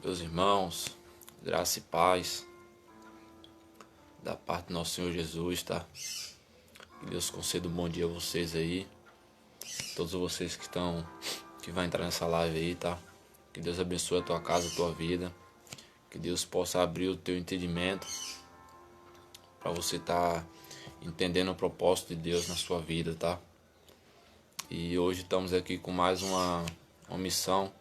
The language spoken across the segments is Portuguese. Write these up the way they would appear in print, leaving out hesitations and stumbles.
Meus irmãos, graça e paz da parte do nosso Senhor Jesus, tá? Que Deus conceda um bom dia a vocês aí, todos vocês que vão entrar nessa live aí, tá? Que Deus abençoe a tua casa, a tua vida, que Deus possa abrir o teu entendimento para você estar entendendo o propósito de Deus na sua vida, tá? E hoje estamos aqui com mais uma missão,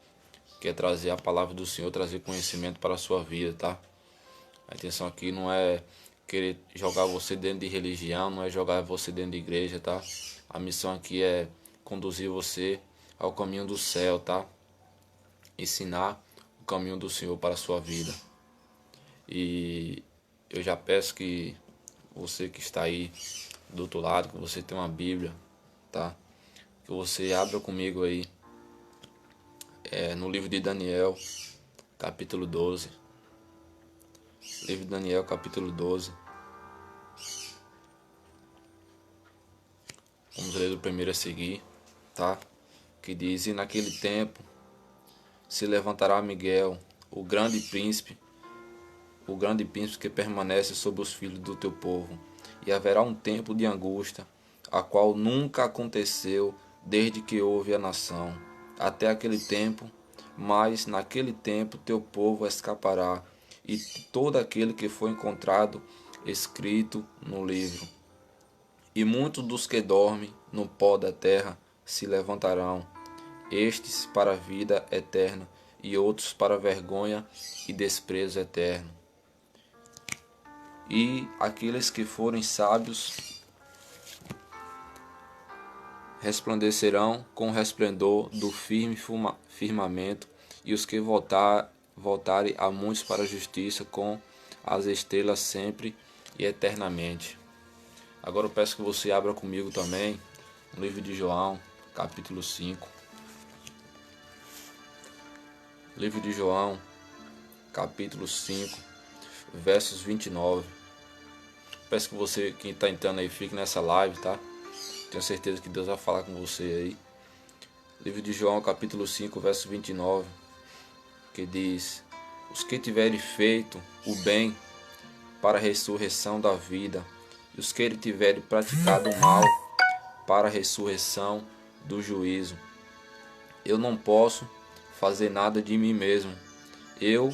que é trazer a palavra do Senhor, trazer conhecimento para a sua vida, tá? A intenção aqui não é querer jogar você dentro de religião, não é jogar você dentro de igreja, tá? A missão aqui é conduzir você ao caminho do céu, tá? Ensinar o caminho do Senhor para a sua vida. E eu já peço que você que está aí do outro lado, que você tem uma Bíblia, tá? Que você abra comigo aí no livro de Daniel, capítulo 12. Livro de Daniel, capítulo 12. Vamos ler do primeiro a seguir, tá? Que diz: E naquele tempo se levantará Miguel, o grande príncipe que permanece sobre os filhos do teu povo. E haverá um tempo de angústia, a qual nunca aconteceu desde que houve a nação, até aquele tempo, mas naquele tempo teu povo escapará, e todo aquele que for encontrado escrito no livro. E muitos dos que dormem no pó da terra se levantarão, estes para a vida eterna, e outros para a vergonha e desprezo eterno. E aqueles que forem sábios resplandecerão com o resplendor do firmamento, e os que voltarem a muitos para a justiça com as estrelas sempre e eternamente. Agora eu peço que você abra comigo também no livro de João, capítulo 5. Livro de João, capítulo 5, versos 29. Peço que você, quem está entrando aí, fique nessa live, tá? Tenho certeza que Deus vai falar com você aí. Livro de João, capítulo 5, verso 29, que diz: Os que tiverem feito o bem para a ressurreição da vida, e os que tiverem praticado o mal para a ressurreição do juízo. Eu não posso fazer nada de mim mesmo. Eu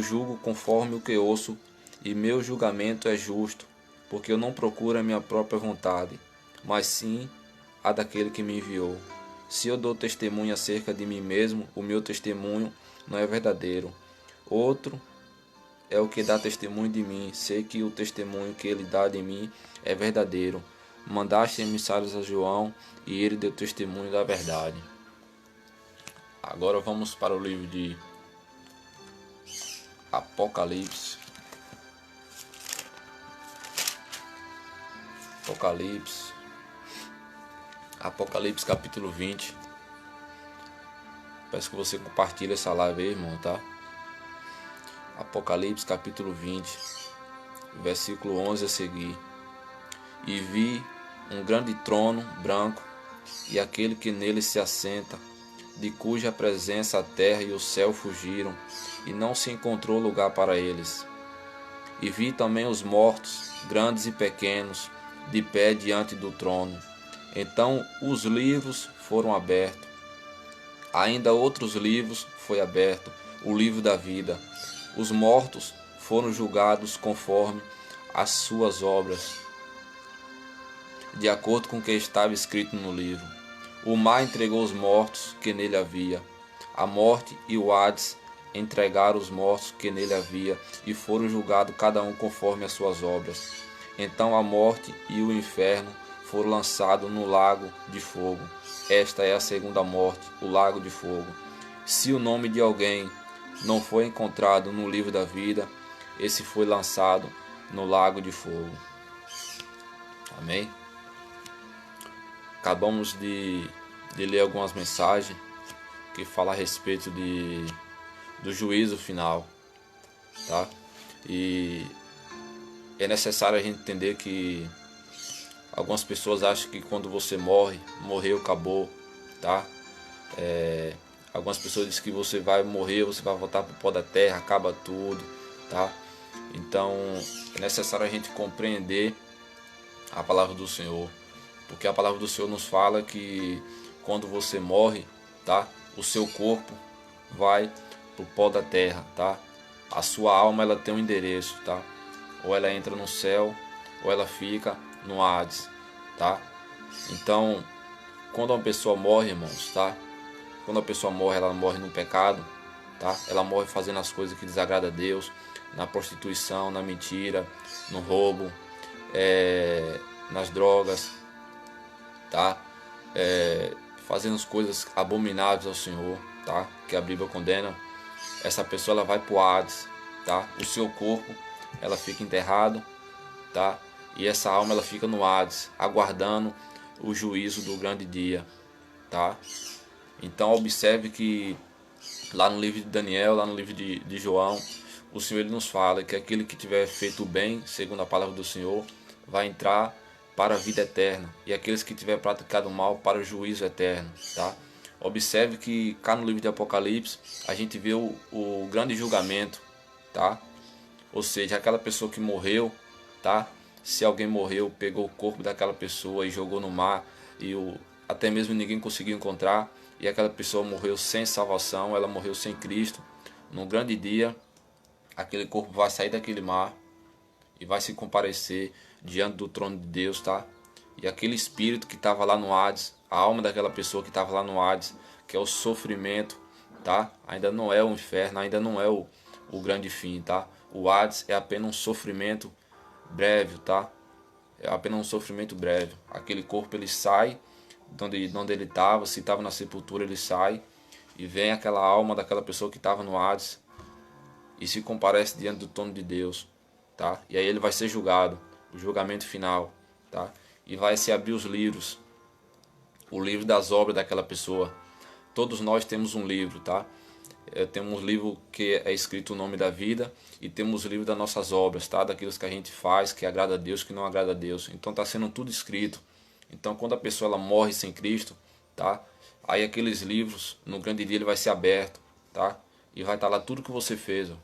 julgo conforme o que ouço, e meu julgamento é justo, porque eu não procuro a minha própria vontade, mas sim a daquele que me enviou. Se eu dou testemunho acerca de mim mesmo, o meu testemunho não é verdadeiro. Outro é o que dá testemunho de mim. Sei que o testemunho que ele dá de mim é verdadeiro. Mandaste emissários a João, e ele deu testemunho da verdade. Agora vamos para o livro de Apocalipse. Apocalipse capítulo 20. Peço que você compartilhe essa live aí, irmão, tá? Apocalipse capítulo 20, versículo 11 a seguir. E vi um grande trono branco, e aquele que nele se assenta, de cuja presença a terra e o céu fugiram, e não se encontrou lugar para eles. E vi também os mortos, grandes e pequenos, de pé diante do trono. Então os livros foram abertos. Ainda outros livros foi aberto, o livro da vida. Os mortos foram julgados conforme as suas obras, de acordo com o que estava escrito no livro. O mar entregou os mortos que nele havia. A morte e o Hades entregaram os mortos que nele havia, e foram julgados cada um conforme as suas obras. Então a morte e o inferno foram lançados no lago de fogo. Esta é a segunda morte, o lago de fogo. Se o nome de alguém não foi encontrado no livro da vida, esse foi lançado no lago de fogo. Amém? Acabamos de ler algumas mensagens que falam a respeito do juízo final, tá? E é necessário a gente entender que algumas pessoas acham que quando você morreu, acabou, tá? Algumas pessoas dizem que você vai morrer, você vai voltar para o pó da terra, acaba tudo, tá? Então é necessário a gente compreender a palavra do Senhor, porque a palavra do Senhor nos fala que quando você morre, tá? O seu corpo vai pro pó da terra, tá? A sua alma, ela tem um endereço, tá? Ou ela entra no céu, ou ela fica no Hades, tá? Então, quando uma pessoa morre, irmãos, tá? Quando a pessoa morre, ela morre no pecado, tá? Ela morre fazendo as coisas que desagradam a Deus, na prostituição, na mentira, no roubo, nas drogas, tá? Fazendo as coisas abomináveis ao Senhor, tá? Que a Bíblia condena. Essa pessoa, ela vai para o Hades, tá? O seu corpo, ela fica enterrado, tá? E essa alma, ela fica no Hades, aguardando o juízo do grande dia, tá? Então observe que lá no livro de Daniel, lá no livro de João, o Senhor, ele nos fala que aquele que tiver feito o bem, segundo a palavra do Senhor, vai entrar para a vida eterna, e aqueles que tiver praticado o mal para o juízo eterno, tá? Observe que cá no livro de Apocalipse a gente vê o grande julgamento, tá? Ou seja, aquela pessoa que morreu, tá? Se alguém morreu, pegou o corpo daquela pessoa e jogou no mar, e até mesmo ninguém conseguiu encontrar, e aquela pessoa morreu sem salvação, ela morreu sem Cristo. No grande dia, aquele corpo vai sair daquele mar e vai se comparecer diante do trono de Deus, tá? E aquele espírito que estava lá no Hades, a alma daquela pessoa que estava lá no Hades, que é o sofrimento, tá? Ainda não é o inferno, ainda não é o grande fim, tá? O Hades é apenas um sofrimento breve, tá? É apenas um sofrimento breve. Aquele corpo, ele sai de onde ele estava, se estava na sepultura, ele sai e vem aquela alma daquela pessoa que estava no Hades e se comparece diante do trono de Deus, tá? E aí ele vai ser julgado, o julgamento final, tá? E vai se abrir os livros, o livro das obras daquela pessoa. Todos nós temos um livro, tá? Temos um livro que é escrito o nome da vida, e temos o livro das nossas obras, tá? Daquilo que a gente faz, que agrada a Deus, que não agrada a Deus. Então está sendo tudo escrito. Então quando a pessoa, ela morre sem Cristo, tá? Aí aqueles livros, no grande dia, ele vai ser aberto, tá? E vai estar lá tudo que você fez, ó.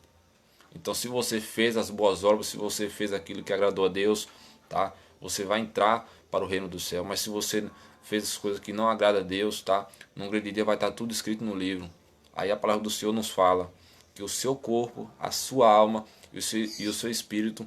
Então se você fez as boas obras, se você fez aquilo que agradou a Deus, tá? Você vai entrar para o reino do céu. Mas se você fez as coisas que não agradam a Deus, tá? No grande dia vai estar tudo escrito no livro. Aí a palavra do Senhor nos fala que o seu corpo, a sua alma e o seu espírito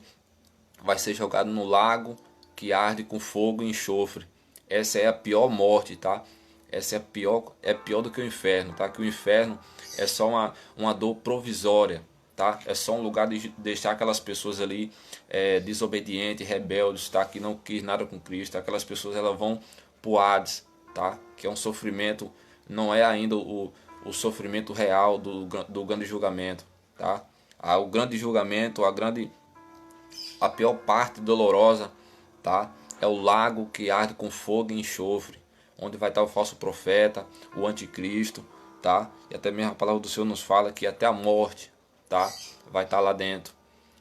vai ser jogado no lago que arde com fogo e enxofre. Essa é a pior morte, tá? Essa é pior do que o inferno, tá? Que o inferno é só uma dor provisória, tá? É só um lugar de deixar aquelas pessoas ali desobedientes, rebeldes, tá? Que não quis nada com Cristo. Aquelas pessoas, elas vão pro Hades, tá? Que é um sofrimento, não é ainda o sofrimento real do grande julgamento, tá? O grande julgamento, a pior parte dolorosa, tá? É o lago que arde com fogo e enxofre, onde vai estar o falso profeta, o anticristo, tá? E até mesmo a palavra do Senhor nos fala que até a morte, tá? Vai estar lá dentro.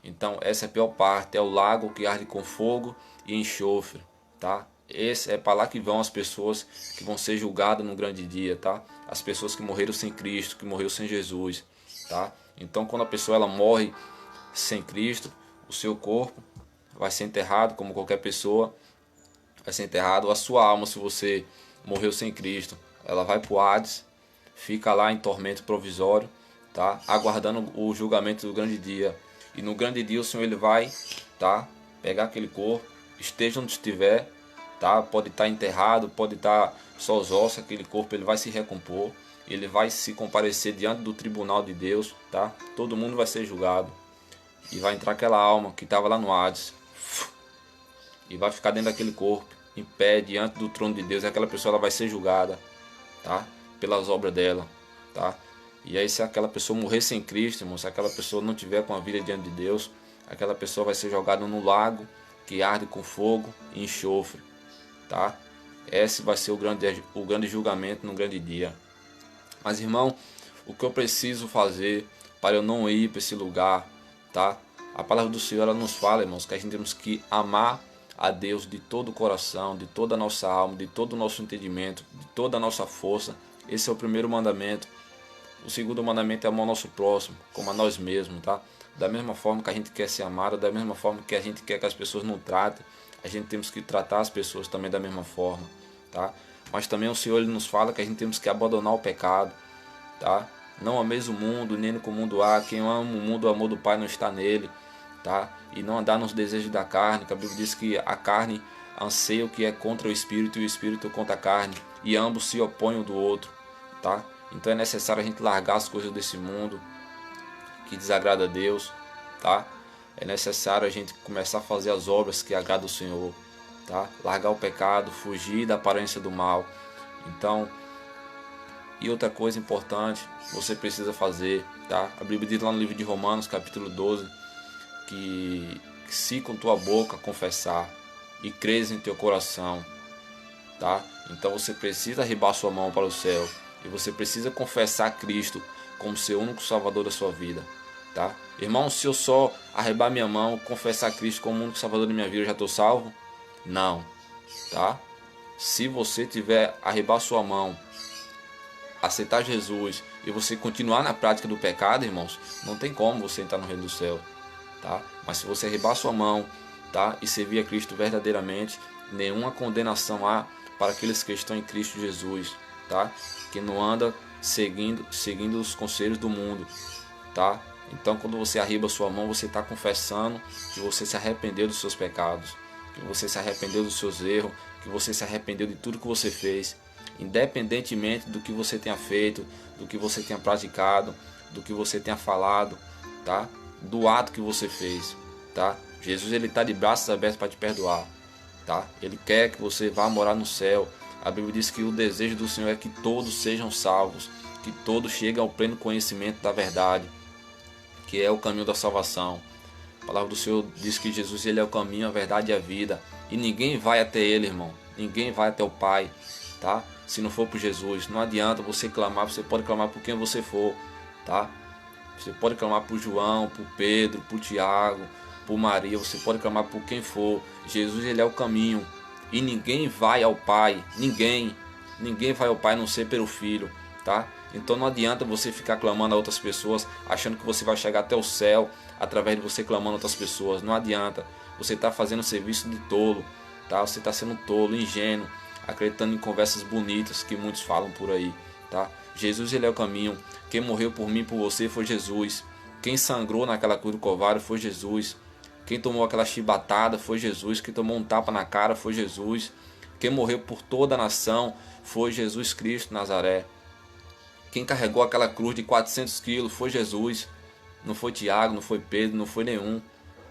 Então essa é a pior parte, é o lago que arde com fogo e enxofre, tá? Esse é para lá que vão as pessoas que vão ser julgadas no grande dia, tá? As pessoas que morreram sem Cristo, que morreram sem Jesus, tá? Então quando a pessoa, ela morre sem Cristo, o seu corpo vai ser enterrado como qualquer pessoa, vai ser enterrado. A sua alma, se você morreu sem Cristo, ela vai para o Hades, fica lá em tormento provisório, tá? Aguardando o julgamento do grande dia. E no grande dia o Senhor, ele vai, tá? Pegar aquele corpo, esteja onde estiver, tá? Pode estar enterrado, pode estar só os ossos, aquele corpo, ele vai se recompor, ele vai se comparecer diante do tribunal de Deus, tá? Todo mundo vai ser julgado. E vai entrar aquela alma que estava lá no Hades, e vai ficar dentro daquele corpo, em pé, diante do trono de Deus. E aquela pessoa, ela vai ser julgada, tá? Pelas obras dela, tá? E aí, se aquela pessoa morrer sem Cristo, irmão, se aquela pessoa não tiver com a vida diante de Deus, aquela pessoa vai ser jogada no lago que arde com fogo e enxofre, tá? Esse vai ser o grande julgamento no grande dia. Mas, irmão, o que eu preciso fazer para eu não ir para esse lugar, tá? A palavra do Senhor, ela nos fala, irmãos, que a gente temos que amar a Deus de todo o coração, de toda a nossa alma, de todo o nosso entendimento, de toda a nossa força. Esse é o primeiro mandamento, O segundo mandamento é amar o nosso próximo, como a nós mesmos, tá? Da mesma forma que a gente quer ser amado, da mesma forma que a gente quer que as pessoas nos tratem, a gente temos que tratar as pessoas também da mesma forma, tá? Mas também o Senhor ele nos fala que a gente temos que abandonar o pecado, tá? Não ameis o mundo, nem no que o mundo há. Quem ama o mundo, o amor do Pai não está nele, tá? E não andar nos desejos da carne, que a Bíblia diz que a carne anseia o que é contra o Espírito e o Espírito contra a carne, e ambos se opõem um do outro, tá? Então é necessário a gente largar as coisas desse mundo que desagrada a Deus, tá? É necessário a gente começar a fazer as obras que agradam o Senhor, tá? Largar o pecado, fugir da aparência do mal. Então, e outra coisa importante, você precisa fazer, tá? A Bíblia diz lá no livro de Romanos, capítulo 12, que se com tua boca confessar e creres em teu coração, tá? Então você precisa arribar sua mão para o céu e você precisa confessar Cristo como seu único salvador da sua vida, tá? Irmão, se eu só arribar minha mão, confessar Cristo como único salvador da minha vida, eu já estou salvo? Não, tá? Se você tiver arribar sua mão, aceitar Jesus e você continuar na prática do pecado, irmãos, não tem como você entrar no reino do céu, tá? Mas se você arribar sua mão, tá, e servir a Cristo verdadeiramente, nenhuma condenação há para aqueles que estão em Cristo Jesus, tá? Que não anda seguindo os conselhos do mundo, tá? Então, quando você arriba sua mão, você está confessando que você se arrependeu dos seus pecados, que você se arrependeu dos seus erros, que você se arrependeu de tudo que você fez, independentemente do que você tenha feito, do que você tenha praticado, do que você tenha falado, tá? Do ato que você fez, tá? Jesus ele está de braços abertos para te perdoar, tá? Ele quer que você vá morar no céu. A Bíblia diz que o desejo do Senhor é que todos sejam salvos, que todos cheguem ao pleno conhecimento da verdade, que é o caminho da salvação. A palavra do Senhor diz que Jesus ele é o caminho, a verdade e a vida, e ninguém vai até ele, irmão. Ninguém vai até o Pai, tá? Se não for por Jesus. Não adianta você clamar, você pode clamar por quem você for, tá? Você pode clamar por João, por Pedro, por Tiago, por Maria, você pode clamar por quem for. Jesus ele é o caminho e ninguém vai ao Pai, ninguém vai ao Pai a não ser pelo Filho, tá? Então não adianta você ficar clamando a outras pessoas, achando que você vai chegar até o céu através de você clamando a outras pessoas. Não adianta, você está fazendo serviço de tolo, tá? Você está sendo tolo, ingênuo, acreditando em conversas bonitas que muitos falam por aí, tá? Jesus ele é o caminho. Quem morreu por mim e por você foi Jesus. Quem sangrou naquela cruz do Calvário foi Jesus. Quem tomou aquela chibatada foi Jesus. Quem tomou um tapa na cara foi Jesus. Quem morreu por toda a nação foi Jesus Cristo Nazaré. Quem carregou aquela cruz de 400 quilos foi Jesus. Não foi Tiago, não foi Pedro, não foi nenhum,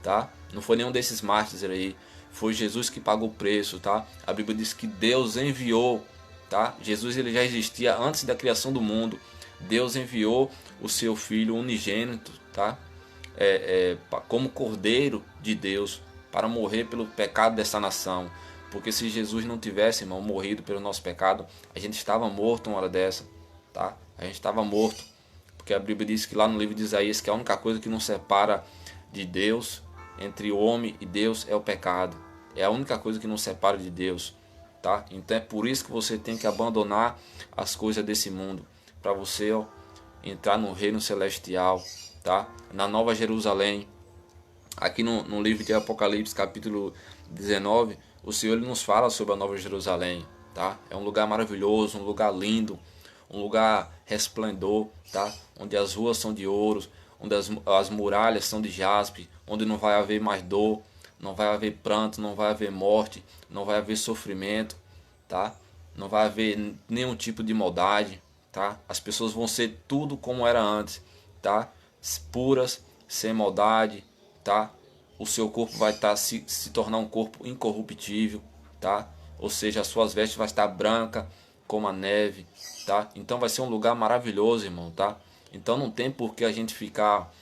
tá? Não foi nenhum desses mártires aí. Foi Jesus que pagou o preço, tá? A Bíblia diz que Deus enviou, tá? Jesus ele já existia antes da criação do mundo. Deus enviou o seu Filho unigênito, tá? Como Cordeiro de Deus para morrer pelo pecado dessa nação. Porque se Jesus não tivesse, irmão, morrido pelo nosso pecado, a gente estava morto uma hora dessa, tá? A gente estava morto. Porque a Bíblia diz que lá no livro de Isaías que a única coisa que nos separa de Deus, entre o homem e Deus, é o pecado. É a única coisa que nos separa de Deus, tá? Então é por isso que você tem que abandonar as coisas desse mundo, para você entrar no reino celestial, tá? Na Nova Jerusalém. Aqui no livro de Apocalipse, capítulo 19, o Senhor ele nos fala sobre a Nova Jerusalém, tá? É um lugar maravilhoso, um lugar lindo, um lugar resplendor, tá? Onde as ruas são de ouro, onde as muralhas são de jaspe, onde não vai haver mais dor, não vai haver pranto, não vai haver morte, não vai haver sofrimento, tá? Não vai haver nenhum tipo de maldade, tá? As pessoas vão ser tudo como era antes, tá? Puras, sem maldade, tá? O seu corpo vai se tornar um corpo incorruptível, tá? Ou seja, as suas vestes vai estar branca como a neve, tá? Então vai ser um lugar maravilhoso, irmão, tá? Então não tem por que a gente ficar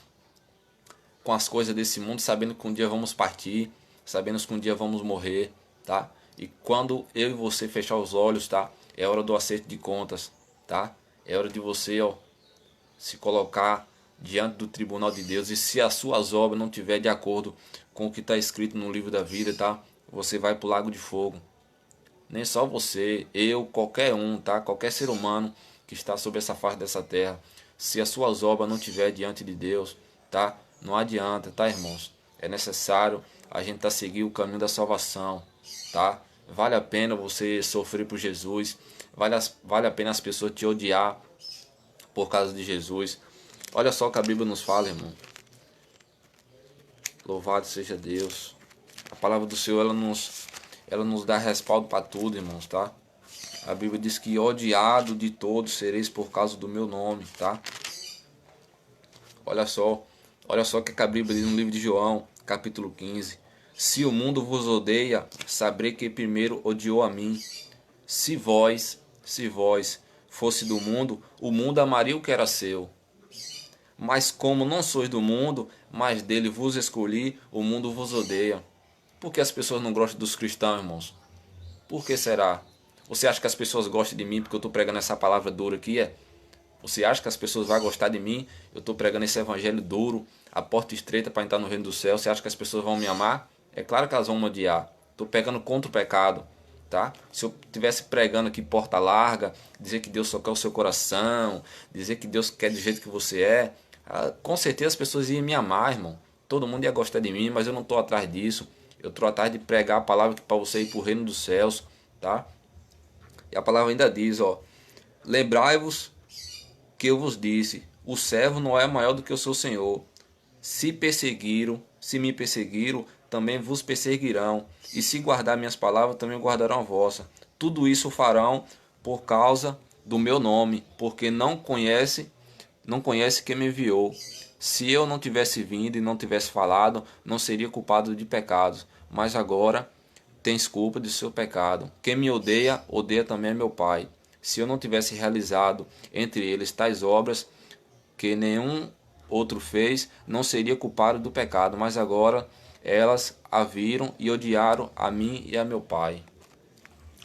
com as coisas desse mundo, sabendo que um dia vamos partir, sabendo que um dia vamos morrer, tá? E quando eu e você fechar os olhos, tá? É hora do acerto de contas, tá? É hora de você, se colocar diante do tribunal de Deus, e se as suas obras não tiver de acordo com o que está escrito no livro da vida, tá? Você vai para o lago de fogo. Nem só você, eu, qualquer um, tá? Qualquer ser humano que está sobre essa face dessa terra. se as suas obras não estiver diante de Deus, tá? Não adianta, tá, irmãos? É necessário a gente tá seguir o caminho da salvação, tá? Vale a pena você sofrer por Jesus, vale a pena as pessoas te odiar por causa de Jesus. Olha só o que a Bíblia nos fala, irmão. Louvado seja Deus. A palavra do Senhor, ela nos dá respaldo para tudo, irmãos, tá? A Bíblia diz que odiado de todos sereis por causa do meu nome, tá? Olha só o que a Bíblia diz no livro de João, capítulo 15. Se o mundo vos odeia, saberei que primeiro odiou a mim. Se vós fosse do mundo, o mundo amaria o que era seu. Mas como não sois do mundo, mas dele vos escolhi, o mundo vos odeia. Por que as pessoas não gostam dos cristãos, irmãos? Por que será? Você acha que as pessoas gostam de mim porque eu estou pregando essa palavra dura aqui? Você acha que as pessoas vão gostar de mim? Eu estou pregando esse evangelho duro, a porta estreita para entrar no reino do céu. Você acha que as pessoas vão me amar? É claro que elas vão me odiar. Estou pegando contra o pecado, tá? Se eu estivesse pregando aqui porta larga, dizer que Deus só quer o seu coração, dizer que Deus quer do jeito que você é, com certeza as pessoas iam me amar, irmão. Todo mundo ia gostar de mim, mas eu não estou atrás disso. Eu estou atrás de pregar a palavra para você ir para o reino dos céus, tá? E a palavra ainda diz, ó, lembrai-vos que eu vos disse, o servo não é maior do que o seu senhor. Se me perseguiram, também vos perseguirão. E se guardar minhas palavras, também guardarão a vossa. Tudo isso farão por causa do meu nome, porque não conhece quem me enviou. Se eu não tivesse vindo e não tivesse falado, não seria culpado de pecados. Mas agora tens culpa de seu pecado. Quem me odeia, odeia também a meu Pai. Se eu não tivesse realizado entre eles tais obras que nenhum outro fez, não seria culpado do pecado. Mas agora elas a viram e odiaram a mim e a meu Pai.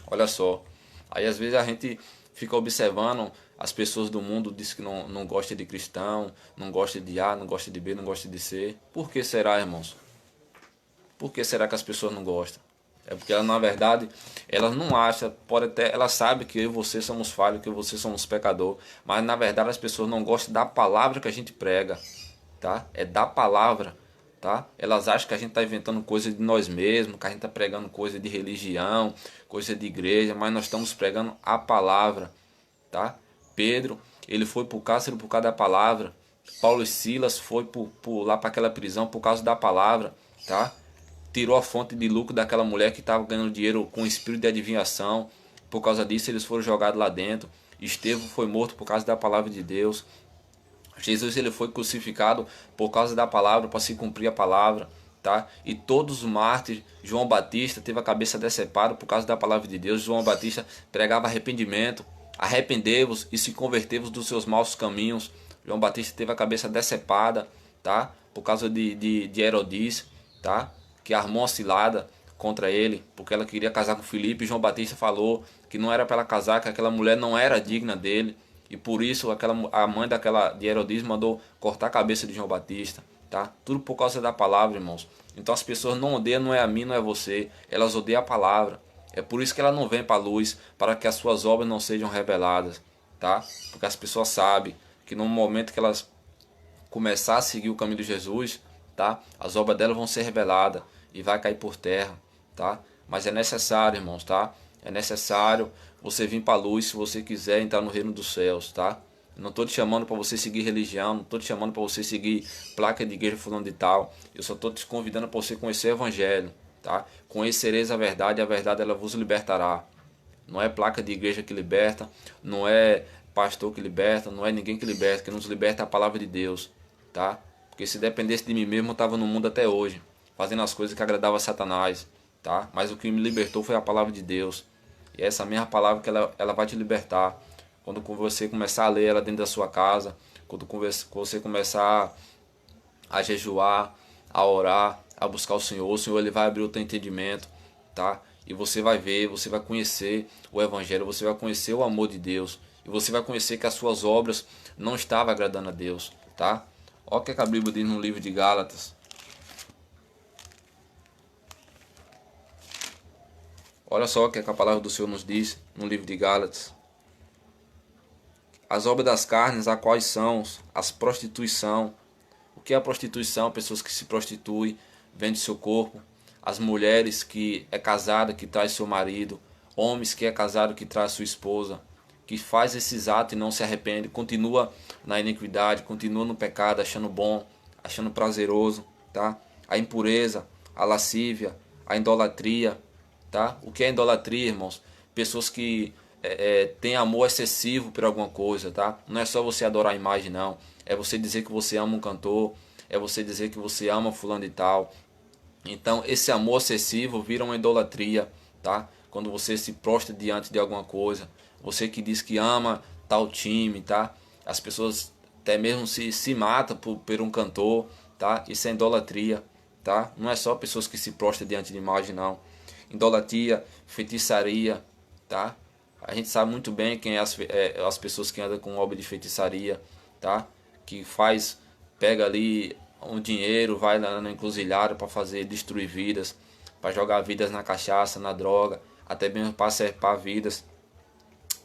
Olha só. Aí às vezes a gente fica observando as pessoas do mundo, diz que não gosta de cristão, não gosta de A, não gosta de B, não gosta de C. Por que será, irmãos? Por que será que as pessoas não gostam? É porque ela, na verdade, elas não acham, pode até, ela sabe que eu e você somos falhos, que eu e você somos pecador, mas na verdade as pessoas não gostam da palavra que a gente prega, tá? É da palavra, tá? Elas acham que a gente está inventando coisa de nós mesmos, que a gente está pregando coisa de religião, coisa de igreja, mas nós estamos pregando a palavra, tá? Pedro, ele foi para o cárcere por causa da palavra. Paulo e Silas foi lá para aquela prisão por causa da palavra, tá? Tirou a fonte de lucro daquela mulher que estava ganhando dinheiro com espírito de adivinhação. Por causa disso eles foram jogados lá dentro. Estevão foi morto por causa da palavra de Deus. Jesus, ele foi crucificado por causa da palavra, para se cumprir a palavra, tá? E todos os mártires, João Batista teve a cabeça decepada por causa da palavra de Deus. João Batista pregava arrependimento, arrependei-vos e se convertei-vos dos seus maus caminhos. João Batista teve a cabeça decepada, tá? Por causa de Herodis, tá? Que armou uma cilada contra ele, porque ela queria casar com Filipe. João Batista falou que não era para ela casar, que aquela mulher não era digna dele. E por isso a mãe de Herodis mandou cortar a cabeça de João Batista, tá? Tudo por causa da palavra, irmãos. Então as pessoas não odeiam, não é a mim, não é você. Elas odeiam a palavra. É por isso que ela não vem para a luz, para que as suas obras não sejam reveladas, tá? Porque as pessoas sabem que no momento que elas começar a seguir o caminho de Jesus, tá? As obras delas vão ser reveladas e vai cair por terra, tá? Mas é necessário, irmãos, tá? É necessário você vir para a luz se você quiser entrar no reino dos céus, tá? Eu não estou te chamando para você seguir religião, não estou te chamando para você seguir placa de igreja fulano de tal. Eu só estou te convidando para você conhecer o evangelho, tá? Conhecereis a verdade e a verdade ela vos libertará. Não é placa de igreja que liberta, não é pastor que liberta, não é ninguém que liberta, que nos liberta é a palavra de Deus, tá? Porque se dependesse de mim mesmo, eu estava no mundo até hoje, fazendo as coisas que agradavam a Satanás, tá? Mas o que me libertou foi a palavra de Deus. E é essa mesma palavra que ela vai te libertar. Quando você começar a ler ela dentro da sua casa, quando você começar a jejuar, a orar, a buscar o Senhor ele vai abrir o teu entendimento, tá? E você vai ver, você vai conhecer o Evangelho, você vai conhecer o amor de Deus. E você vai conhecer que as suas obras não estavam agradando a Deus, tá? Olha o que a Bíblia diz no livro de Gálatas. Olha só o que a palavra do Senhor nos diz no livro de Gálatas. As obras das carnes, a quais são as prostituição. O que é a prostituição? Pessoas que se prostituem, vendem seu corpo. As mulheres que é casada, que traz seu marido. Homens que é casado, que traz sua esposa. Que faz esses atos e não se arrepende. Continua na iniquidade, continua no pecado, achando bom, achando prazeroso. Tá? A impureza, a lascívia, a idolatria. Tá? O que é idolatria, irmãos? Pessoas que têm amor excessivo por alguma coisa. Tá? Não é só você adorar a imagem, não. É você dizer que você ama um cantor, é você dizer que você ama fulano e tal. Então esse amor excessivo vira uma idolatria, tá? Quando você se prostra diante de alguma coisa, você que diz que ama tal time, tá? As pessoas até mesmo se matam por um cantor, tá? Isso é idolatria, tá? Não é só pessoas que se prostram diante de imagem, não. Idolatria, feitiçaria, tá? A gente sabe muito bem quem é as pessoas que andam com obra de feitiçaria, tá? Que pega ali um dinheiro, vai lá na encruzilhada para fazer, destruir vidas, para jogar vidas na cachaça, na droga, até mesmo para acertar vidas,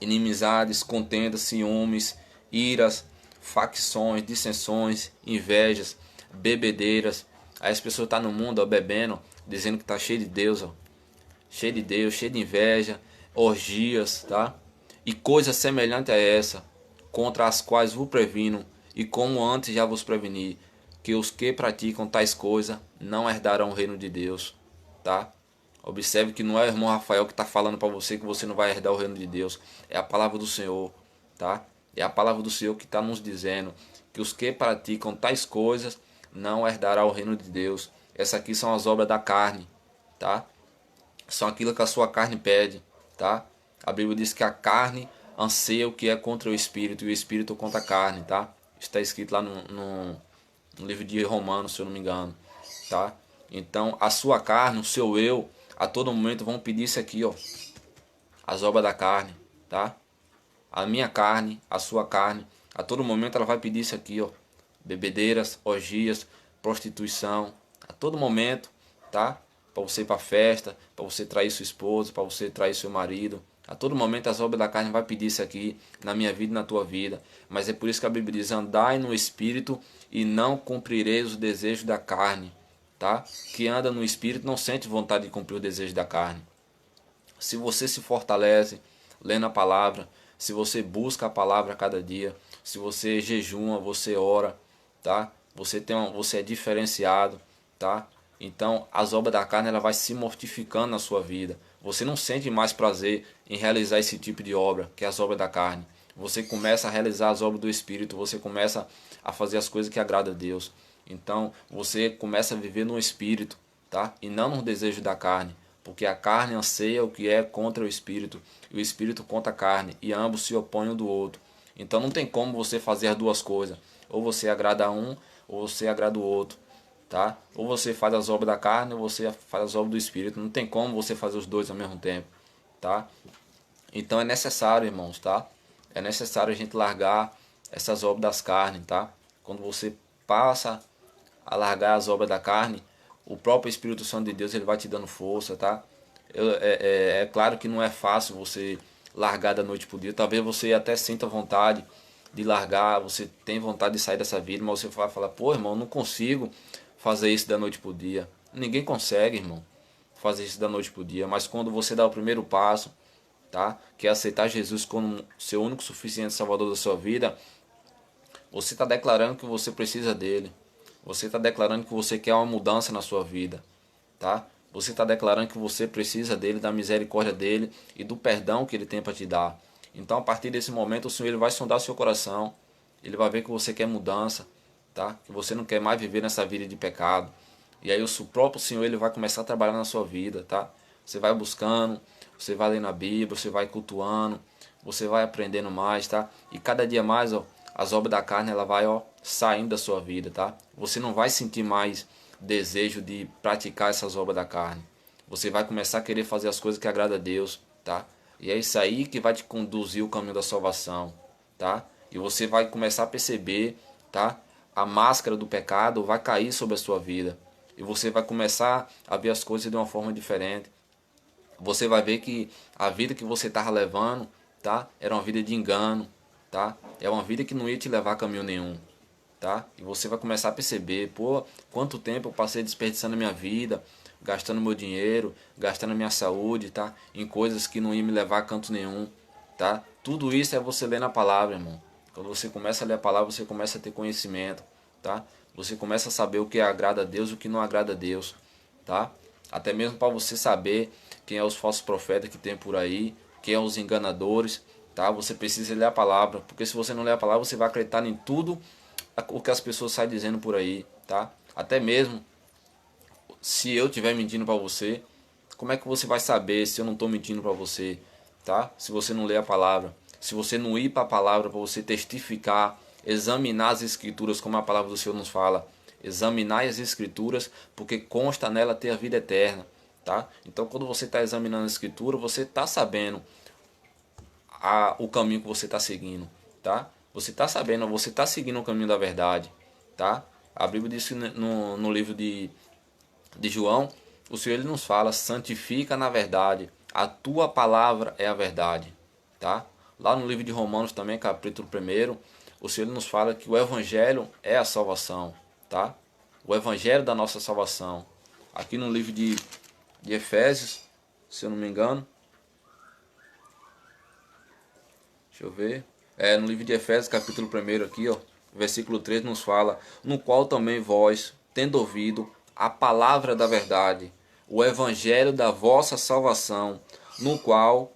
inimizades, contendas, ciúmes, iras, facções, dissensões, invejas, bebedeiras. Aí as pessoas estão no mundo ó, bebendo, dizendo que está cheio de Deus, ó. Cheio de Deus, cheio de inveja, orgias, tá? E coisas semelhantes a essa, contra as quais vos previno, e como antes já vos preveni, que os que praticam tais coisas não herdarão o reino de Deus, tá? Observe que não é o irmão Rafael que está falando para você que você não vai herdar o reino de Deus, é a palavra do Senhor, tá? É a palavra do Senhor que está nos dizendo que os que praticam tais coisas não herdarão o reino de Deus. Essas aqui são as obras da carne, tá? São aquilo que a sua carne pede, tá? A Bíblia diz que a carne anseia o que é contra o Espírito e o Espírito contra a carne, tá? Está escrito lá no livro de Romanos, se eu não me engano, tá? Então, a sua carne, o seu eu, a todo momento vão pedir isso aqui, ó. As obras da carne, tá? A minha carne, a sua carne, a todo momento ela vai pedir isso aqui, ó. Bebedeiras, orgias, prostituição, a todo momento, tá? Para você ir para festa, para você trair sua esposa, para você trair seu marido. A todo momento as obras da carne vai pedir isso aqui na minha vida e na tua vida. Mas é por isso que a Bíblia diz: andai no Espírito e não cumprireis os desejos da carne. Tá? Que anda no Espírito não sente vontade de cumprir o desejo da carne. Se você se fortalece lendo a palavra, se você busca a palavra a cada dia, se você jejuma, você ora, tá? Você é diferenciado, tá? Então, as obras da carne ela vai se mortificando na sua vida. Você não sente mais prazer em realizar esse tipo de obra, que é as obras da carne. Você começa a realizar as obras do Espírito, você começa a fazer as coisas que agradam a Deus. Então, você começa a viver no Espírito, tá? E não no desejo da carne, porque a carne anseia o que é contra o Espírito, e o Espírito contra a carne, e ambos se opõem um do outro. Então, não tem como você fazer as duas coisas. Ou você agrada um, ou você agrada o outro. Tá? Ou você faz as obras da carne, ou você faz as obras do Espírito. Não tem como você fazer os dois ao mesmo tempo, tá? Então é necessário, irmãos, tá? É necessário a gente largar essas obras das carnes, tá? Quando você passa a largar as obras da carne, o próprio Espírito Santo de Deus ele vai te dando força, tá? É claro que não é fácil você largar da noite pro dia. Talvez você até sinta vontade de largar, você tem vontade de sair dessa vida, mas você vai falar: pô, irmão, não consigo fazer isso da noite pro dia. Ninguém consegue, irmão, fazer isso da noite pro dia. Mas quando você dá o primeiro passo, tá? Que é aceitar Jesus como seu único suficiente Salvador da sua vida, você está declarando que você precisa dele. Você está declarando que você quer uma mudança na sua vida, tá? Você está declarando que você precisa dele, da misericórdia dele e do perdão que ele tem para te dar. Então, a partir desse momento, o Senhor ele vai sondar seu coração. Ele vai ver que você quer mudança, tá? Que você não quer mais viver nessa vida de pecado. E aí o próprio Senhor ele vai começar a trabalhar na sua vida, tá? Você vai buscando, você vai lendo a Bíblia, você vai cultuando, você vai aprendendo mais, tá? E cada dia mais, ó, as obras da carne ela vai, ó, saindo da sua vida, tá? Você não vai sentir mais desejo de praticar essas obras da carne. Você vai começar a querer fazer as coisas que agradam a Deus, tá? E é isso aí que vai te conduzir o caminho da salvação, tá? E você vai começar a perceber, tá? A máscara do pecado vai cair sobre a sua vida. E você vai começar a ver as coisas de uma forma diferente. Você vai ver que a vida que você estava levando, tá? Era uma vida de engano, tá? É uma vida que não ia te levar a caminho nenhum, tá? E você vai começar a perceber, pô, quanto tempo eu passei desperdiçando a minha vida, gastando meu dinheiro, gastando a minha saúde, tá? Em coisas que não iam me levar a canto nenhum, tá? Tudo isso é você ler na palavra, irmão. Quando você começa a ler a palavra, você começa a ter conhecimento, tá? Você começa a saber o que agrada a Deus e o que não agrada a Deus, tá? Até mesmo para você saber quem é os falsos profetas que tem por aí, quem é os enganadores, tá? Você precisa ler a palavra, porque se você não ler a palavra, você vai acreditar em tudo o que as pessoas saem dizendo por aí, tá? Até mesmo se eu estiver mentindo para você, como é que você vai saber se eu não estou mentindo para você, tá? Se você não ler a palavra, se você não ir para a palavra para você testificar, examinar as escrituras como a palavra do Senhor nos fala, examinar as escrituras, porque consta nela ter a vida eterna, tá? Então quando você está examinando a escritura, você está sabendo o caminho que você está seguindo, tá? Você está sabendo, você está seguindo o caminho da verdade, tá? A Bíblia diz que no livro de João, o Senhor ele nos fala, santifica na verdade, a tua palavra é a verdade, tá? Lá no livro de Romanos também, capítulo 1, o Senhor ele nos fala que o evangelho é a salvação, tá? O evangelho da nossa salvação. Aqui no livro de Efésios, se eu não me engano, deixa eu ver, no livro de Efésios, capítulo 1 aqui, ó, versículo 3 nos fala, no qual também vós, tendo ouvido a palavra da verdade, o evangelho da vossa salvação, no qual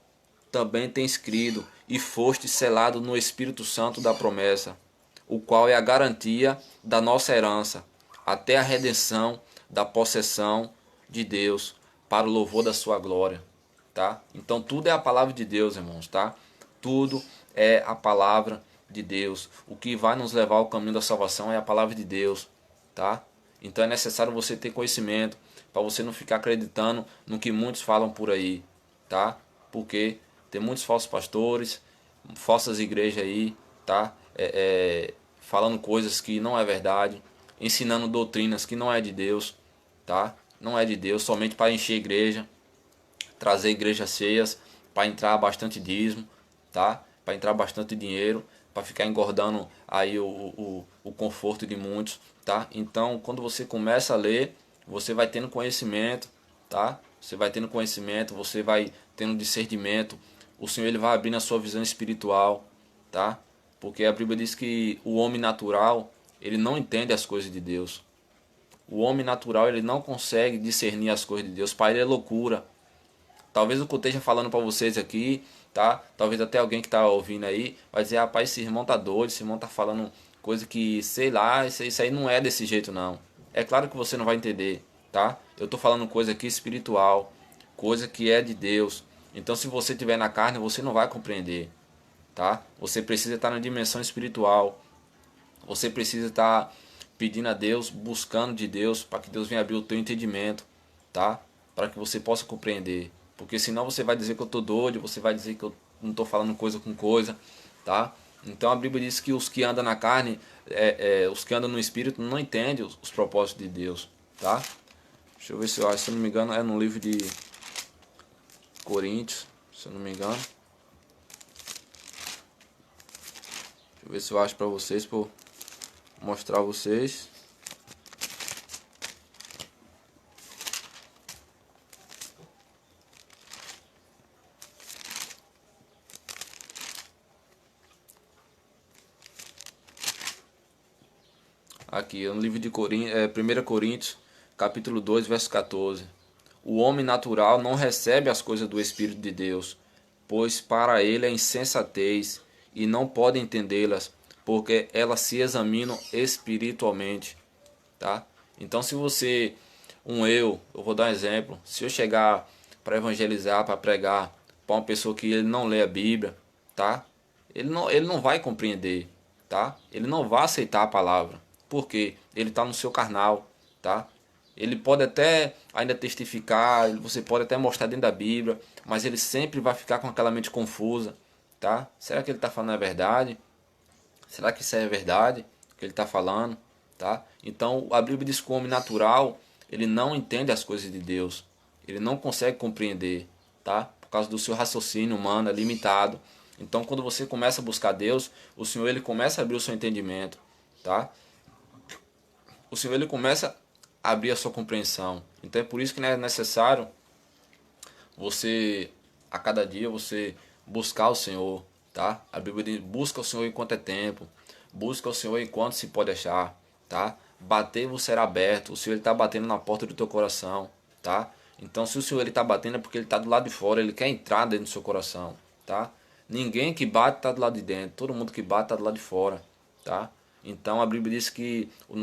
também tens crido e foste selado no Espírito Santo da promessa, o qual é a garantia da nossa herança, até a redenção da possessão de Deus, para o louvor da sua glória, tá? Então tudo é a palavra de Deus, irmãos, tá? Tudo é a palavra de Deus. O que vai nos levar ao caminho da salvação é a palavra de Deus, tá? Então é necessário você ter conhecimento para você não ficar acreditando no que muitos falam por aí, tá? Porque tem muitos falsos pastores, falsas igrejas aí, tá? Falando coisas que não é verdade, ensinando doutrinas que não é de Deus, tá? Não é de Deus, somente para encher a igreja, trazer igrejas cheias, para entrar bastante dízimo, tá? Para entrar bastante dinheiro, para ficar engordando aí o conforto de muitos, tá? Então, quando você começa a ler, você vai tendo conhecimento, tá? Você vai tendo conhecimento, você vai tendo discernimento. O Senhor ele vai abrindo a sua visão espiritual, tá? Porque a Bíblia diz que o homem natural, ele não entende as coisas de Deus. O homem natural, ele não consegue discernir as coisas de Deus. Para ele é loucura. Talvez o que eu esteja falando para vocês aqui, tá? Talvez até alguém que está ouvindo aí vai dizer, rapaz, esse irmão tá doido, esse irmão tá falando coisa que, sei lá, isso aí não é desse jeito não. É claro que você não vai entender, tá? Eu tô falando coisa aqui espiritual, coisa que é de Deus. Então se você estiver na carne, você não vai compreender, tá? Você precisa estar na dimensão espiritual. Você precisa estar pedindo a Deus, buscando de Deus, para que Deus venha abrir o teu entendimento, tá? Para que você possa compreender. Porque senão você vai dizer que eu estou doido, você vai dizer que eu não estou falando coisa com coisa, tá? Então a Bíblia diz que os que andam na carne, os que andam no Espírito, não entendem os propósitos de Deus, tá? Deixa eu ver se eu acho, se eu não me engano, é no livro de Coríntios, se eu não me engano. Deixa eu ver se eu acho para vocês, por mostrar a vocês. Aqui, no livro de Coríntios, 1 Coríntios, capítulo 2, verso 14. O homem natural não recebe as coisas do Espírito de Deus, pois para ele é insensatez, e não pode entendê-las, porque elas se examinam espiritualmente, tá? Então se você, eu vou dar um exemplo, se eu chegar para evangelizar, para pregar, para uma pessoa que ele não lê a Bíblia, tá? Ele não vai compreender, tá? Ele não vai aceitar a palavra, porque ele está no seu carnal, tá? Ele pode até ainda testificar, você pode até mostrar dentro da Bíblia, mas ele sempre vai ficar com aquela mente confusa, tá? Será que ele está falando a verdade? Será que isso é verdade que ele está falando, tá? Então a Bíblia diz que o homem natural ele não entende as coisas de Deus, ele não consegue compreender, tá? Por causa do seu raciocínio humano é limitado. Então, quando você começa a buscar Deus, o Senhor ele começa a abrir o seu entendimento, tá? O Senhor ele começa a abrir a sua compreensão. Então é por isso que é necessário você, a cada dia, você buscar o Senhor, tá? A Bíblia diz, busca o Senhor enquanto é tempo, busca o Senhor enquanto se pode achar, tá? Bater você será aberto, o Senhor está batendo na porta do teu coração, tá? Então se o Senhor está batendo é porque ele está do lado de fora, ele quer entrar dentro do seu coração, tá? Ninguém que bate está do lado de dentro, todo mundo que bate está do lado de fora, tá? Então a Bíblia diz que o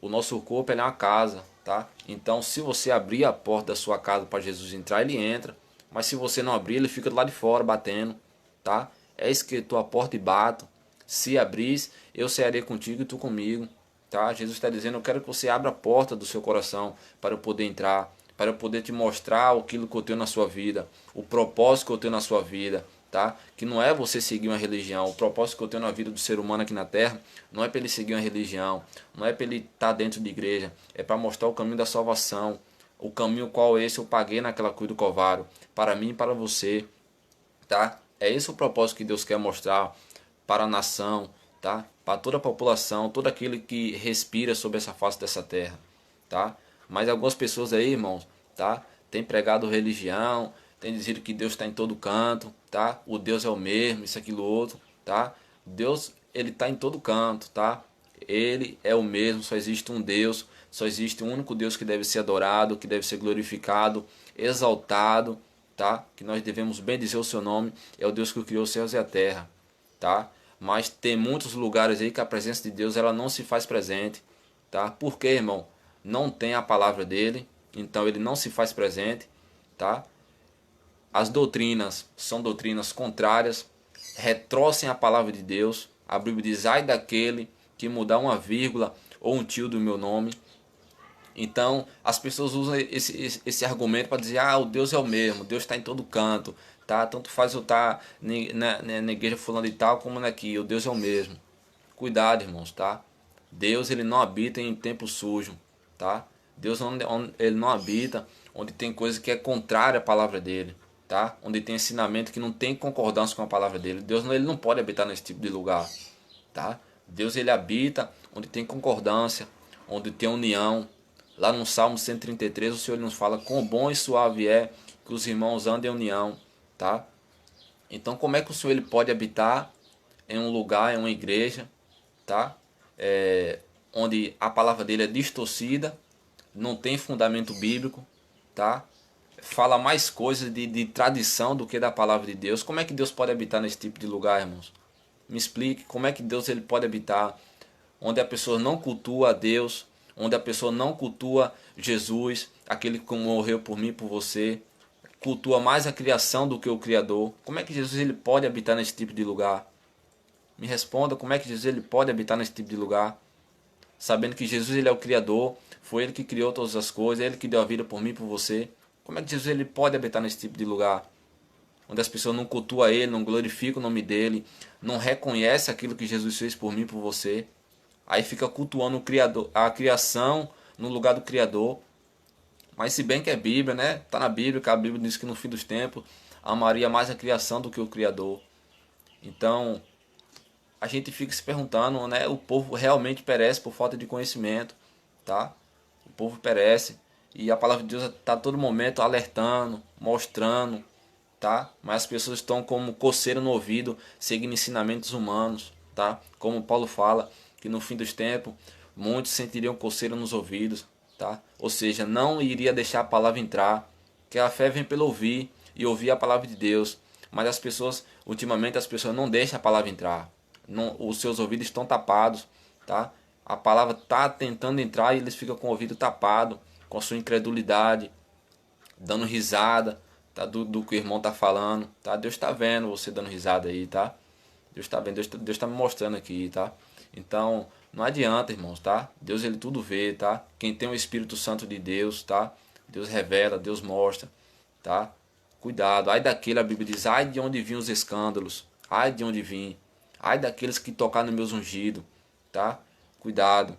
nosso corpo é uma casa, tá? Então, se você abrir a porta da sua casa para Jesus entrar, ele entra. Mas se você não abrir, ele fica do lado de fora batendo, tá? É escrito a porta e bato. Se abris, eu cearei contigo e tu comigo, tá? Jesus está dizendo, eu quero que você abra a porta do seu coração para eu poder entrar, para eu poder te mostrar aquilo que eu tenho na sua vida, o propósito que eu tenho na sua vida, tá? Que não é você seguir uma religião. O propósito que eu tenho na vida do ser humano aqui na Terra não é para ele seguir uma religião, não é para ele estar dentro de igreja, é para mostrar o caminho da salvação, o caminho qual esse eu paguei naquela cruz do Calvário, para mim e para você, tá? É esse o propósito que Deus quer mostrar para a nação, tá? Para toda a população, todo aquele que respira sobre essa face dessa terra, tá? Mas algumas pessoas aí, irmãos, tá? Tem pregado religião, tem dizido que Deus está em todo canto, tá? O Deus é o mesmo, isso, aquilo, outro, tá? Deus, ele está em todo canto, tá? Ele é o mesmo, só existe um Deus, só existe um único Deus que deve ser adorado, que deve ser glorificado, exaltado, tá? Que nós devemos bendizer o seu nome, é o Deus que criou os céus e a terra, tá? Mas tem muitos lugares aí que a presença de Deus ela não se faz presente, tá? Por quê, irmão? Não tem a palavra dele, então ele não se faz presente, tá? As doutrinas são doutrinas contrárias, retrocem a palavra de Deus. A Bíblia diz, ai daquele que mudar uma vírgula ou um tio do meu nome. Então, as pessoas usam esse argumento para dizer, ah, o Deus é o mesmo, Deus está em todo canto, tá? Tanto faz eu estar na igreja fulano e tal, como aqui, o Deus é o mesmo. Cuidado, irmãos, tá? Deus, ele não habita em templo sujo, tá? Deus, ele não habita onde tem coisa que é contrária à palavra dele, tá? Onde tem ensinamento que não tem concordância com a palavra dele. Deus, ele não pode habitar nesse tipo de lugar, tá? Deus, ele habita onde tem concordância, onde tem união. Lá no Salmo 133, o Senhor nos fala quão bom e suave é que os irmãos andem em união, tá? Então, como é que o Senhor ele pode habitar em um lugar, em uma igreja, tá? Onde a palavra dele é distorcida, não tem fundamento bíblico, tá? Fala mais coisas de tradição do que da palavra de Deus. Como é que Deus pode habitar nesse tipo de lugar, irmãos? Me explique como é que Deus ele pode habitar onde a pessoa não cultua a Deus, onde a pessoa não cultua Jesus, aquele que morreu por mim e por você, cultua mais a criação do que o Criador. Como é que Jesus ele pode habitar nesse tipo de lugar? Me responda, como é que Jesus ele pode habitar nesse tipo de lugar? Sabendo que Jesus ele é o Criador, foi ele que criou todas as coisas, ele que deu a vida por mim e por você. Como é que Jesus ele pode habitar nesse tipo de lugar? Onde as pessoas não cultuam ele, não glorificam o nome dele, não reconhecem aquilo que Jesus fez por mim e por você. Aí fica cultuando o Criador, a criação no lugar do Criador. Mas se bem que é Bíblia, né? Tá na Bíblia, que a Bíblia diz que no fim dos tempos amaria mais a criação do que o Criador. Então, a gente fica se perguntando, né? O povo realmente perece por falta de conhecimento, tá? O povo perece. E a palavra de Deus está a todo momento alertando, mostrando, tá? Mas as pessoas estão como coceira no ouvido, seguindo ensinamentos humanos, tá? Como Paulo fala, que no fim dos tempos, muitos sentiriam coceira nos ouvidos, tá? Ou seja, não iria deixar a palavra entrar, que a fé vem pelo ouvir, e ouvir a palavra de Deus. Mas as pessoas, ultimamente as pessoas não deixam a palavra entrar. Não, os seus ouvidos estão tapados, tá? A palavra está tentando entrar e eles ficam com o ouvido tapado, com a sua incredulidade, dando risada, tá? Do que o irmão está falando, tá? Deus está vendo você dando risada aí, tá? Deus está vendo, Deus tá me mostrando aqui, tá? Então, não adianta, irmãos, tá? Deus, ele tudo vê, tá? Quem tem o Espírito Santo de Deus, tá? Deus revela, Deus mostra, tá? Cuidado, ai daquele, a Bíblia diz, ai de onde vinham os escândalos, ai de onde vim, ai daqueles que tocaram nos meus ungidos, tá? Cuidado.